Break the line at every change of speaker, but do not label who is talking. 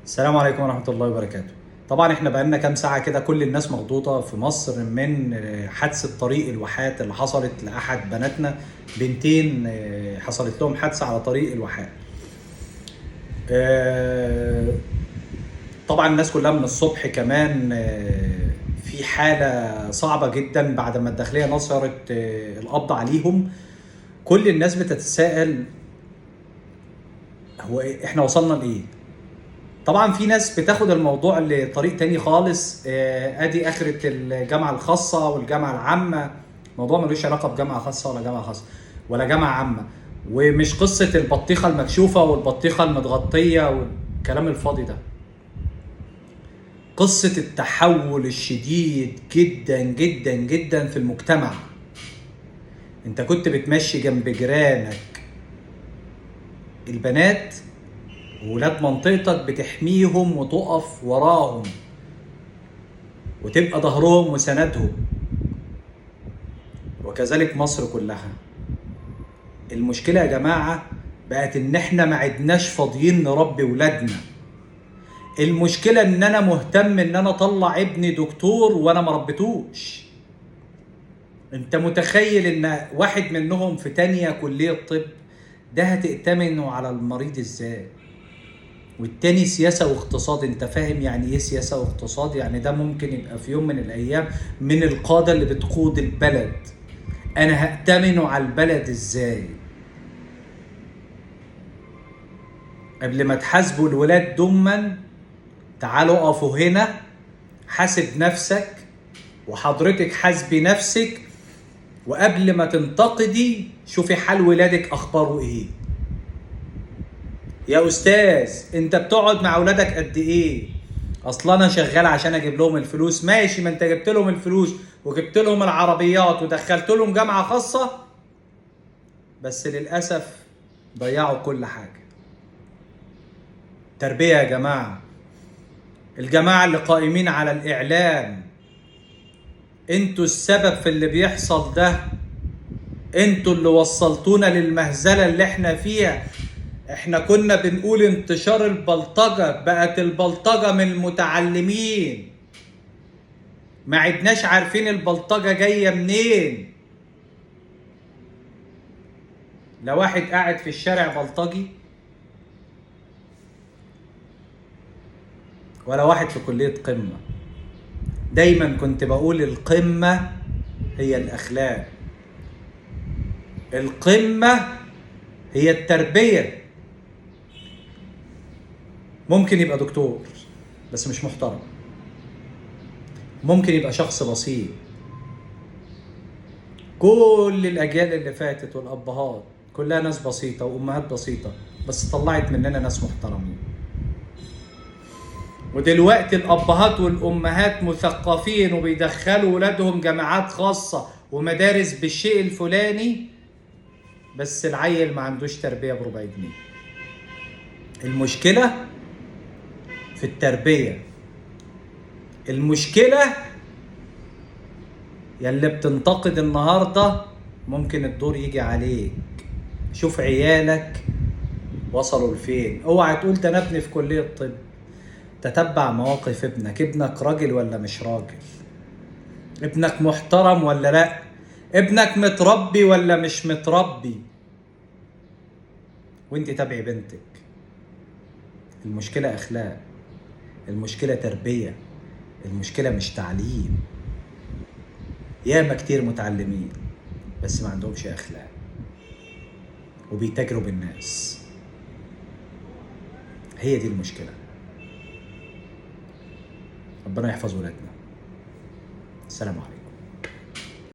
السلام عليكم ورحمة الله وبركاته. طبعا احنا بقالنا كام ساعة كده كل الناس مخضوضة في مصر من حادثة طريق الواحات اللي حصلت لأحد بناتنا، بنتين حصلت لهم حادثة على طريق الواحات. طبعا الناس كلها من الصبح كمان في حالة صعبة جدا بعد ما الداخلية نصرت القبض عليهم. كل الناس بتتساءل هو احنا وصلنا لإيه؟ طبعا في ناس بتاخد الموضوع لطريق تاني خالص، ادي اخرة الجامعة الخاصة والجامعة العامة. الموضوع ملوش علاقة بجامعة خاصة ولا جامعة خاصة ولا جامعة عامة، ومش قصة البطيخة المكشوفة والبطيخة المتغطية والكلام الفاضي ده. قصة التحول الشديد جدا جدا جدا في المجتمع. انت كنت بتمشي جنب جيرانك البنات وولاد منطقتك، بتحميهم وتقف وراهم وتبقى ظهرهم وسندهم، وكذلك مصر كلها. المشكلة يا جماعة بقت ان احنا ما عدناش فاضيين نربي ولادنا. المشكلة ان انا مهتم ان انا اطلع ابني دكتور وانا ما ربيتوش. انت متخيل ان واحد منهم في تانية كلية طب، ده هتأتمنه على المريض ازاي؟ والتاني سياسة واقتصاد. انت فاهم يعني ايه سياسة واقتصاد؟ يعني ده ممكن يبقى في يوم من الايام من القادة اللي بتقود البلد. انا هأتمنه على البلد ازاي؟ قبل ما تحاسبوا الولاد دما، تعالوا اقفوا هنا، حاسب نفسك وحضرتك حاسبي نفسك، وقبل ما تنتقدي شوفي حال ولادك اخباره ايه. يا استاذ انت بتقعد مع ولادك قد ايه؟ اصلا انا شغال عشان اجيب لهم الفلوس. ماشي، ما انت جبت لهم الفلوس وجبت لهم العربيات ودخلت لهم جامعة خاصة، بس للأسف ضيعوا كل حاجة. تربية يا جماعة. الجماعة اللي قائمين على الإعلام، انتوا السبب في اللي بيحصل ده. انتوا اللي وصلتونا للمهزلة اللي احنا فيها. احنا كنا بنقول انتشار البلطجة، بقت البلطجة من المتعلمين. ما عدناش عارفين البلطجة جاية منين. لا واحد قاعد في الشارع بلطجي، ولا واحد في كلية قمة. دايما كنت بقول القمة هي الأخلاق، القمة هي التربية. ممكن يبقى دكتور بس مش محترم، ممكن يبقى شخص بسيط. كل الأجيال اللي فاتت والأبهات كلها ناس بسيطة وأمهات بسيطة، بس طلعت مننا ناس محترمين. ودلوقتي الأبهات والأمهات مثقفين وبيدخلوا ولادهم جامعات خاصة ومدارس بالشيء الفلاني، بس العيل ما عندوش تربية بربع جنيه. المشكلة في التربية. المشكلة يلي بتنتقد النهاردة ممكن الدور يجي عليك. شوف عيالك وصلوا لفين. اوعى تقول ده انا ابني في كلية طب. تتبع مواقف ابنك. ابنك راجل ولا مش راجل؟ ابنك محترم ولا لا؟ ابنك متربي ولا مش متربي؟ وانت تابعي بنتك. المشكلة اخلاق، المشكلة تربية، المشكلة مش تعليم. ياما كتير متعلمين بس ما عندهمش اخلاق وبيتاجروا بالناس. هي دي المشكلة. ربنا يحفظ ولادنا. السلام عليكم.